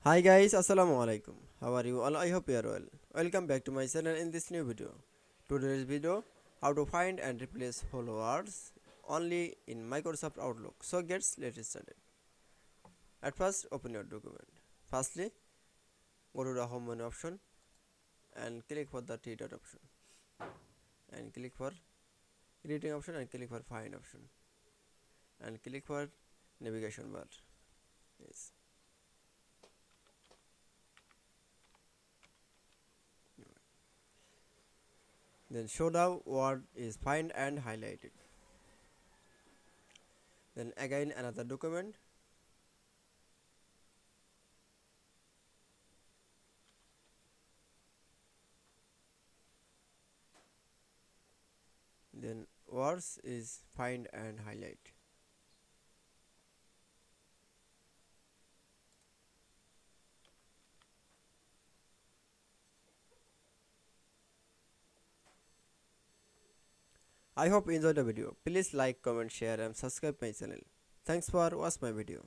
Hi guys, Assalamu Walaikum. How are you all? I hope you are well. Welcome back to my channel in this new video. Today's video, how to find and replace hollow words only in Microsoft Outlook. So let's started. At first, open your document. Firstly, go to the home menu option and click for the three dot option and click for editing option and click for find option and click for navigation bar. Yes. Then show the word is find and highlighted. Then again another document. Then words is find and highlight. I hope you enjoyed the video. Please like, comment, share and subscribe my channel. Thanks for watching my video.